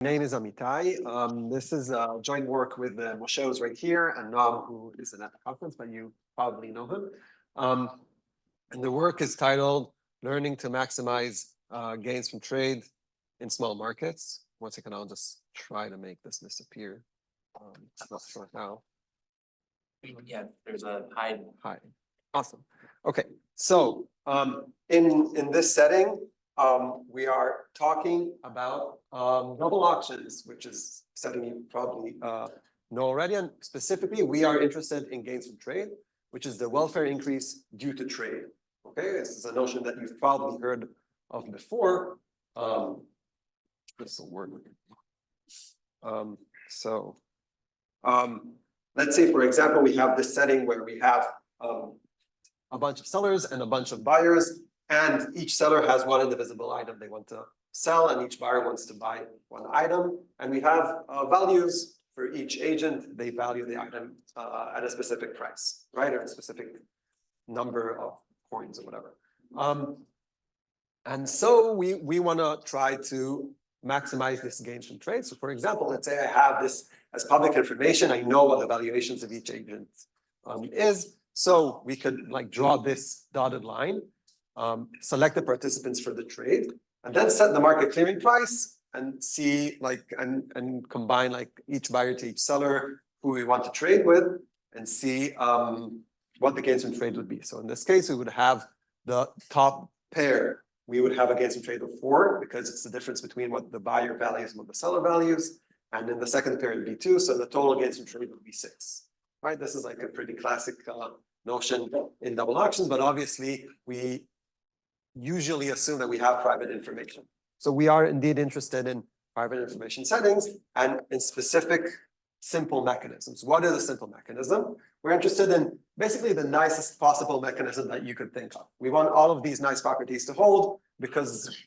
Name is Amitai. This is joint work with Moshe, who's right here, and Noam, who isn't at the conference, but you probably know him. And the work is titled Learning to Maximize Gains from Trade in Small Markets. One second, I'll just try to make this disappear. Not sure how. Yeah, there's a hide. Hi. Awesome. Okay, so in this setting, we are talking about double auctions, which is something you probably know already. And specifically, we are interested in gains from trade, which is the welfare increase due to trade. Okay, this is a notion that you've probably heard of before. This will work. Let's say, for example, we have this setting where we have a bunch of sellers and a bunch of buyers, and each seller has one indivisible item they want to sell, and each buyer wants to buy one item. And we have values for each agent. They value the item at a specific price, right, or a specific number of coins or whatever. And so we want to try to maximize this gains from trade. So, for example, let's say I have this as public information. I know what the valuations of each agent is. So we could like draw this dotted line, select the participants for the trade, and then set the market clearing price and see like and combine like each buyer to each seller who we want to trade with and see what the gains from trade would be. So in this case, we would have the top pair. We would have a gains from trade of 4 because it's the difference between what the buyer values and what the seller values. And in the second pair, it'd be 2. So the total gains from trade would be 6. Right? This is like a pretty classic notion in double auctions, but obviously we usually assume that we have private information. So we are indeed interested in private information settings and in specific simple mechanisms. What is a simple mechanism? We're interested in basically the nicest possible mechanism that you could think of. We want all of these nice properties to hold because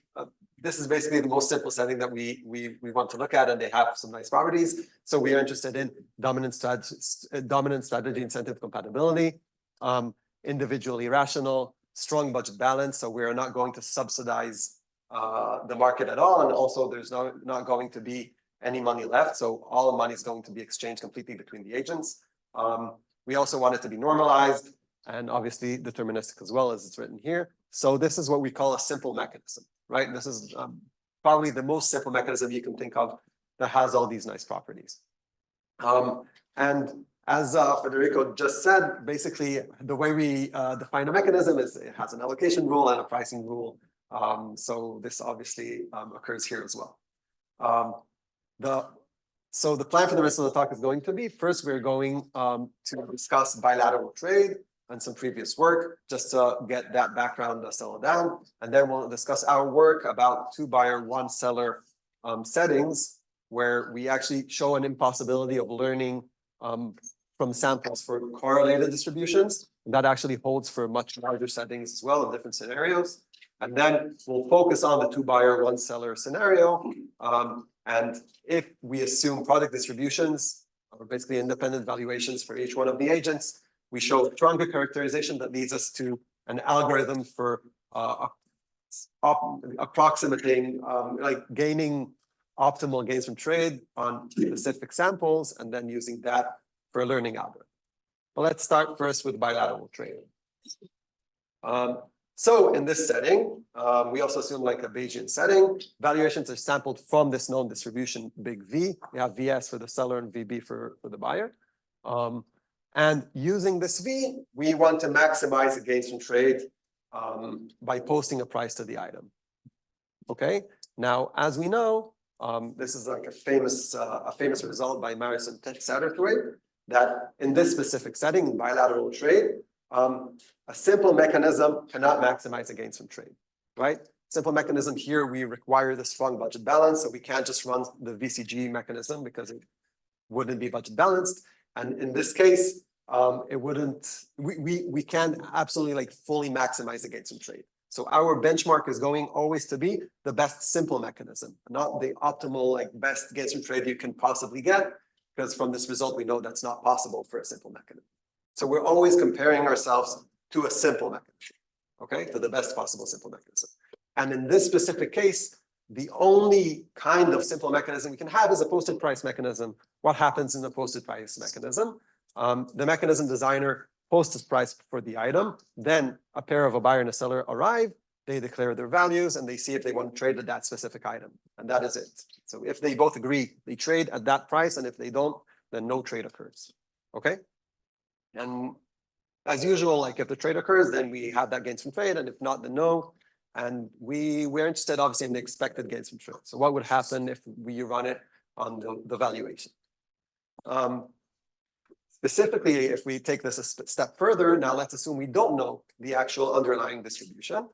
this is basically the most simple setting that we want to look at, and they have some nice properties. So we are interested in dominant strategy incentive compatibility, individually rational, strong budget balance. So we are not going to subsidize the market at all, and also there's not going to be any money left. So all the money is going to be exchanged completely between the agents. We also want it to be normalized and obviously deterministic as well, as it's written here. So this is what we call a simple mechanism, right? This is probably the most simple mechanism you can think of that has all these nice properties. And as Federico just said, basically the way we define a mechanism is it has an allocation rule and a pricing rule. So this obviously occurs here as well. So the plan for the rest of the talk is going to be, first we're going to discuss bilateral trade and some previous work, just to get that background settled down. And then we'll discuss our work about 2 buyer, 1 seller settings, where we actually show an impossibility of learning from samples for correlated distributions. And that actually holds for much larger settings as well in different scenarios. And then we'll focus on the 2 buyer, 1 seller scenario. And if we assume product distributions, or basically independent valuations for each one of the agents, we show stronger characterization that leads us to an algorithm for approximating, like gaining optimal gains from trade on specific samples, and then using that for a learning algorithm. But let's start first with bilateral trade. So in this setting, we also assume like a Bayesian setting. Valuations are sampled from this known distribution, big V. We have VS for the seller and VB for the buyer. And using this V, we want to maximize the gains from trade by posting a price to the item. Okay. Now, as we know, this is like a famous result by Maris and Satterthwaite, that in this specific setting, in bilateral trade, a simple mechanism cannot maximize the gains from trade, right? Simple mechanism here, we require the strong budget balance, so we can't just run the VCG mechanism because it wouldn't be budget balanced. And in this case, it wouldn't, we can't absolutely like fully maximize the gains from trade. So our benchmark is going always to be the best simple mechanism, not the optimal like best gains from trade you can possibly get, because from this result, we know that's not possible for a simple mechanism. So we're always comparing ourselves to a simple mechanism, okay, to the best possible simple mechanism. And in this specific case, the only kind of simple mechanism we can have is a posted price mechanism. What happens in the posted price mechanism? The mechanism designer posts a price for the item, then a pair of a buyer and a seller arrive, they declare their values, and they see if they want to trade at that specific item. And that is it. So if they both agree, they trade at that price, and if they don't, then no trade occurs. Okay? And as usual, like if the trade occurs, then we have that gains from trade, and if not, then no. And we're interested, obviously, in the expected gains from trade. So what would happen if we run it on the valuation? Specifically, if we take this a step further, now let's assume we don't know the actual underlying distribution,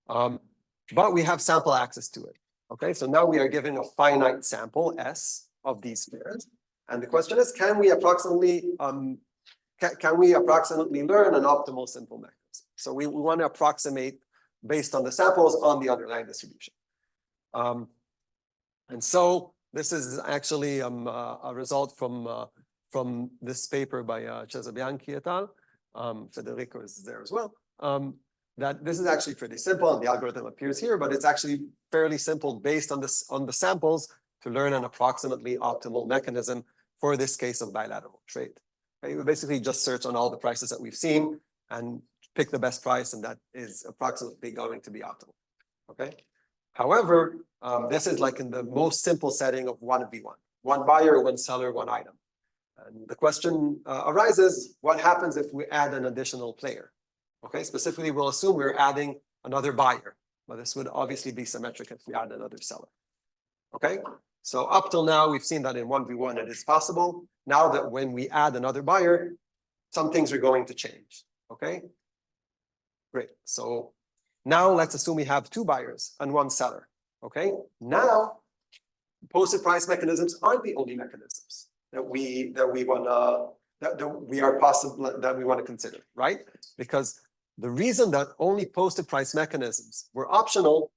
but we have sample access to it. Okay, so now we are given a finite sample S of these pairs, and the question is, can we approximately learn an optimal simple mechanism? So we want to approximate based on the samples on the underlying distribution. And so this is actually a result from this paper by Cesabianchi et al. Federico is there as well. That this is actually pretty simple, and the algorithm appears here, but it's actually fairly simple based on the samples to learn an approximately optimal mechanism for this case of bilateral trade. Okay, we basically just search on all the prices that we've seen and pick the best price, and that is approximately going to be optimal. Okay. However, this is like in the most simple setting of 1v1, one buyer, one seller, one item. And the question arises, what happens if we add an additional player? Okay, specifically, we'll assume we're adding another buyer, but this would obviously be symmetric if we add another seller. Okay, so up till now, we've seen that in 1v1, it is possible. Now that when we add another buyer, some things are going to change. Okay, great. So now let's assume we have two buyers and one seller. Okay, now posted price mechanisms aren't the only mechanisms that we want to consider, right? Because the reason that only posted price mechanisms were optional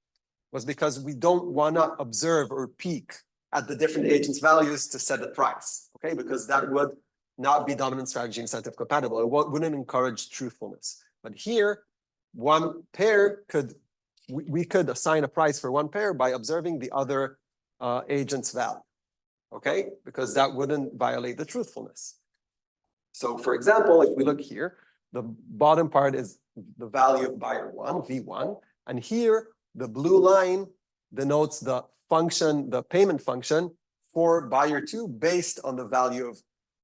was because we don't want to observe or peek at the different agents' values to set a price, okay? Because that would not be dominant strategy incentive compatible. It wouldn't encourage truthfulness. But here, one pair we could assign a price for one pair by observing the other agent's value, okay? Because that wouldn't violate the truthfulness. So for example, if we look here, the bottom part is the value of buyer one, V1, and here the blue line denotes the function, the payment function for buyer two based on the value of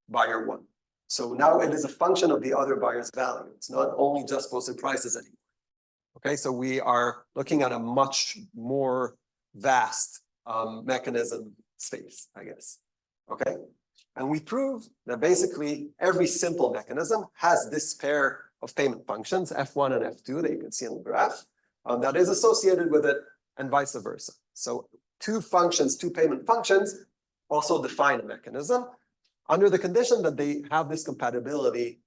buyer one. So now it is a function of the other buyer's value. It's not only just posted prices anymore. Okay, so we are looking at a much more vast mechanism space, I guess. Okay, and we prove that basically every simple mechanism has this pair of payment functions, F1 and F2, that you can see on the graph, that is associated with it, and vice versa. So two payment functions also define a mechanism under the condition that they have this compatibility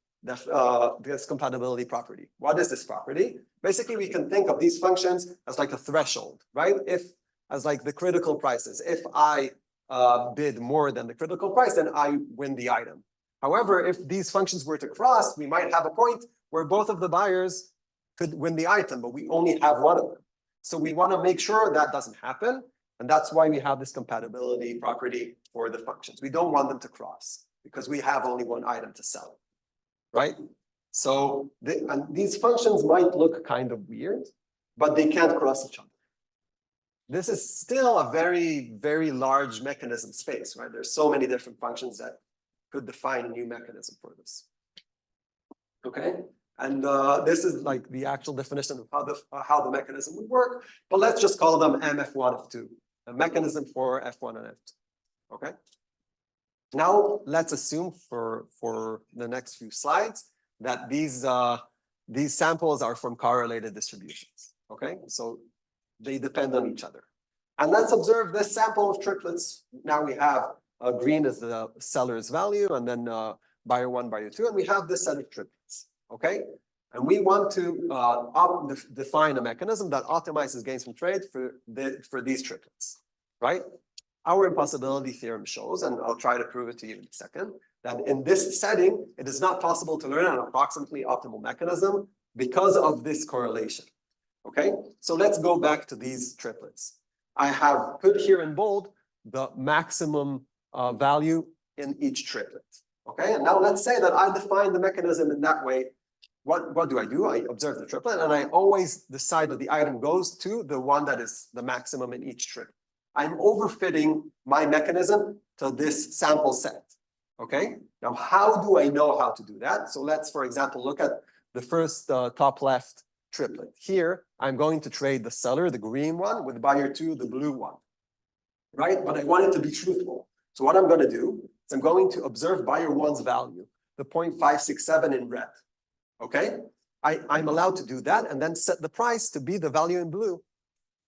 property. What is this property? Basically, we can think of these functions as like a threshold, right? As like the critical prices. If I bid more than the critical price, then I win the item. However, if these functions were to cross, we might have a point where both of the buyers could win the item, but we only have one of them. So we want to make sure that doesn't happen. And that's why we have this compatibility property for the functions. We don't want them to cross because we have only one item to sell, right? So these functions might look kind of weird, but they can't cross each other. This is still a very, very large mechanism space, right? There's so many different functions that could define a new mechanism for this. Okay, and this is like the actual definition of how the mechanism would work, but let's just call them MF1, F2, a mechanism for F1 and F2. Okay. Now let's assume for the next few slides that these samples are from correlated distributions. Okay, so they depend on each other. And let's observe this sample of triplets. Now we have green is the seller's value, and then buyer one, buyer two, and we have this set of triplets. Okay, and we want to define a mechanism that optimizes gains from trade for these triplets, right? Our impossibility theorem shows, and I'll try to prove it to you in a second, that in this setting, it is not possible to learn an approximately optimal mechanism because of this correlation. Okay, so let's go back to these triplets. I have put here in bold the maximum value in each triplet. Okay, and now let's say that I define the mechanism in that way. What do? I observe the triplet, and I always decide that the item goes to the one that is the maximum in each triplet. I'm overfitting my mechanism to this sample set. Okay, now how do I know how to do that? So let's, for example, look at the first top left triplet. Here, I'm going to trade the seller, the green one, with buyer 2, the blue one. Right, but I want it to be truthful. So what I'm going to do is I'm going to observe buyer 1's value, the 0.567 in red. Okay, I'm allowed to do that and then set the price to be the value in blue.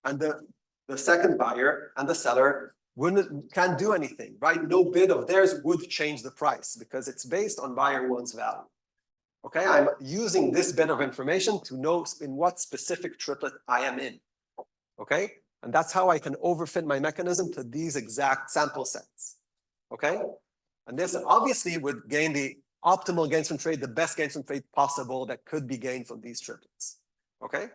And the second buyer and the seller can't do anything, right? No bid of theirs would change the price because it's based on buyer 1's value. Okay, I'm using this bit of information to know in what specific triplet I am in. Okay, and that's how I can overfit my mechanism to these exact sample sets. Okay, and this obviously would gain the optimal gains from trade, the best gains from trade possible that could be gained from these triplets. Okay,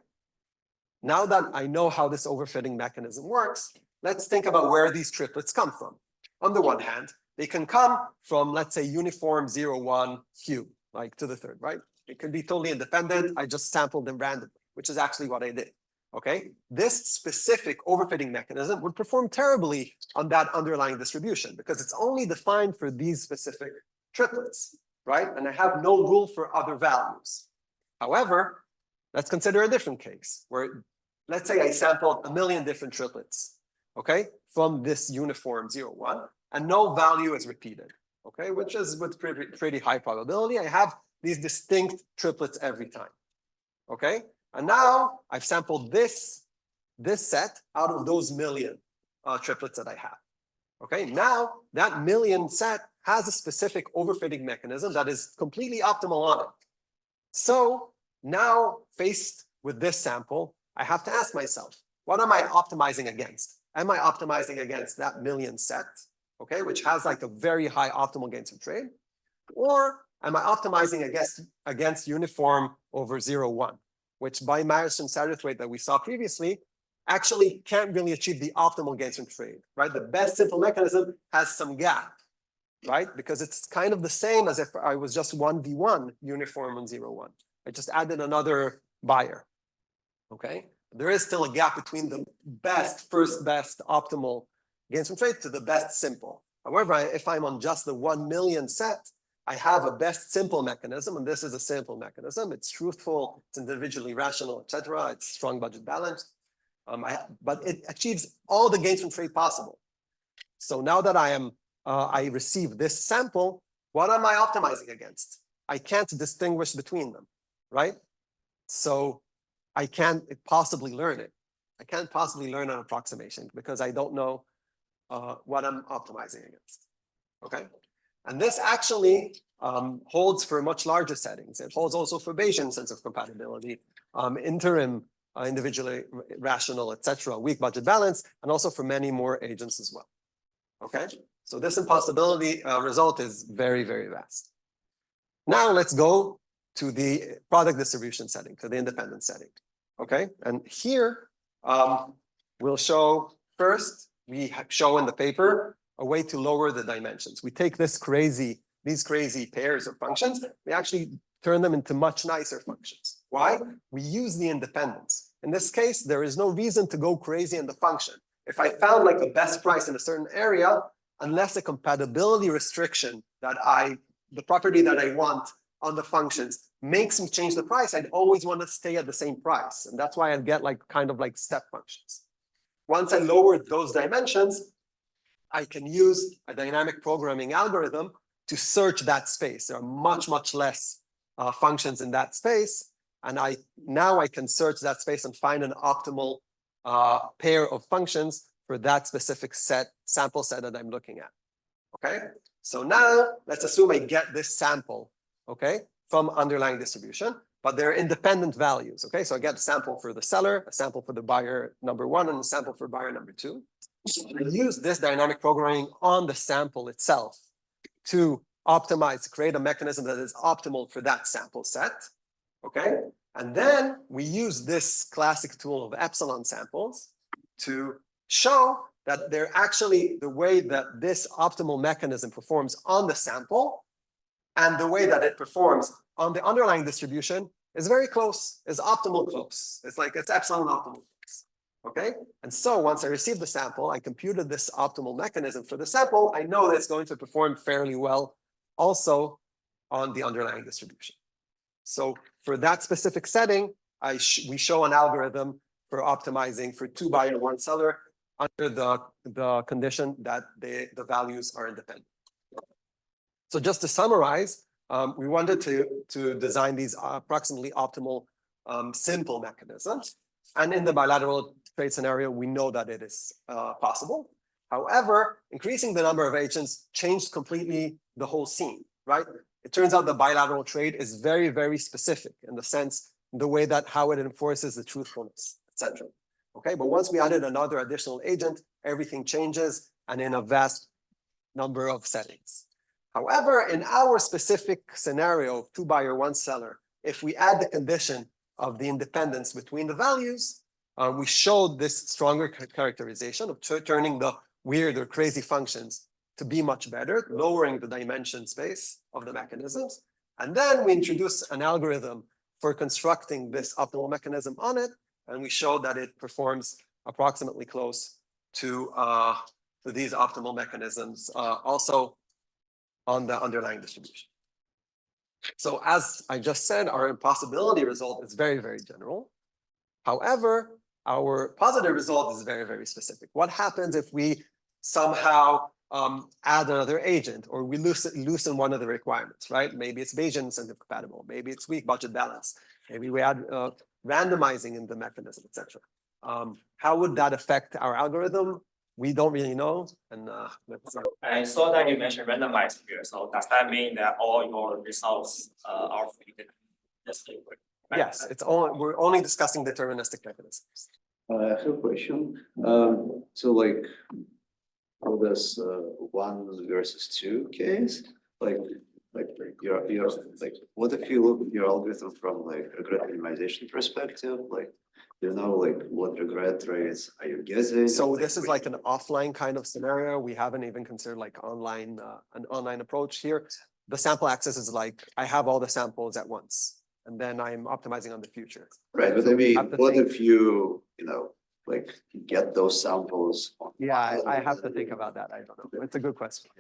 now that I know how this overfitting mechanism works, let's think about where these triplets come from. On the one hand, they can come from, let's say, uniform 0, 1 cube, like to the third, right? It can be totally independent. I just sampled them randomly, which is actually what I did. Okay, this specific overfitting mechanism would perform terribly on that underlying distribution because it's only defined for these specific triplets, right? And I have no rule for other values. However, let's consider a different case where, let's say I sampled 1 million different triplets, okay, from this uniform 0, 1, and no value is repeated, okay, which is with pretty high probability. I have these distinct triplets every time, okay? And now I've sampled this set out of those million triplets that I have. Okay, now that million set has a specific overfitting mechanism that is completely optimal on it. So now faced with this sample, I have to ask myself, what am I optimizing against? Am I optimizing against that million set, okay, which has like a very high optimal gains of trade? Or am I optimizing against uniform over 0, 1? Which by Myerson-Sadith rate that we saw previously, actually can't really achieve the optimal gains from trade, right? The best simple mechanism has some gap, right? Because it's kind of the same as if I was just 1v1 uniform on 0, 1. I just added another buyer, okay? There is still a gap between the first best optimal gains from trade to the best simple. However, if I'm on just the 1 million set, I have a best simple mechanism, and this is a simple mechanism. It's truthful, it's individually rational, etc. It's strong budget balanced, but it achieves all the gains from trade possible. So now that I receive this sample, what am I optimizing against? I can't distinguish between them, right? So I can't possibly learn it. I can't possibly learn an approximation because I don't know what I'm optimizing against, okay? And this actually holds for much larger settings. It holds also for Bayesian sense of compatibility, interim, individually rational, etc., weak budget balance, and also for many more agents as well. Okay, so this impossibility result is very, very vast. Now let's go to the product distribution setting, to the independent setting. Okay, and here we'll show first, we show in the paper a way to lower the dimensions. We take these crazy pairs of functions, we actually turn them into much nicer functions. Why? We use the independence. In this case, there is no reason to go crazy in the function. If I found like the best price in a certain area, unless a compatibility restriction that the property that I want on the functions makes me change the price, I'd always want to stay at the same price. And that's why I get like kind of like step functions. Once I lowered those dimensions, I can use a dynamic programming algorithm to search that space. There are much, much less functions in that space. And now I can search that space and find an optimal pair of functions for that specific sample set that I'm looking at. Okay, so now let's assume I get this sample, okay, from underlying distribution, but they're independent values. Okay, so I get a sample for the seller, a sample for the buyer number 1, and a sample for buyer number 2. I use this dynamic programming on the sample itself to optimize, create a mechanism that is optimal for that sample set. Okay, and then we use this classic tool of epsilon samples to show that they're actually the way that this optimal mechanism performs on the sample and the way that it performs on the underlying distribution is very close, is optimal close. It's like it's epsilon optimal close. Okay. And so once I receive the sample, I computed this optimal mechanism for the sample. I know that it's going to perform fairly well also on the underlying distribution. So for that specific setting, we show an algorithm for optimizing for 2-buyer, 1-seller under the condition that the values are independent. So just to summarize, we wanted to design these approximately optimal simple mechanisms. And in the bilateral trade scenario, we know that it is possible. However, increasing the number of agents changed completely the whole scene, right? It turns out the bilateral trade is very, very specific in the sense, the way that how it enforces the truthfulness, etc. Okay, but once we added another additional agent, everything changes and in a vast number of settings. However, in our specific scenario of 2-buyer, 1-seller, if we add the condition of the independence between the values, we showed this stronger characterization of turning the weird or crazy functions to be much better, lowering the dimension space of the mechanisms. And then we introduce an algorithm for constructing this optimal mechanism on it, and we show that it performs approximately close to these optimal mechanisms also on the underlying distribution. So as I just said, our impossibility result is very, very general. However, our positive result is very, very specific. What happens if we somehow add another agent, or we loosen one of the requirements, right? Maybe it's Bayesian incentive compatible, maybe it's weak budget balance, maybe we add randomizing in the mechanism, etc. How would that affect our algorithm? We don't really know. And I saw that you mentioned randomized here. So does that mean that all your results are deterministic? yes, we're only discussing deterministic mechanisms. I have a question. So like for this 1 versus 2 case, like your like what if you look at your algorithm from like regret minimization perspective? Like you know, like what regret rates are you guessing? So this is like an offline kind of scenario. We haven't even considered like an online approach here. The sample access is like I have all the samples at once, and then I'm optimizing on the future. Right, but I mean, what if you know, like get those samples? Yeah, I have to think about that. I don't know. It's a good question.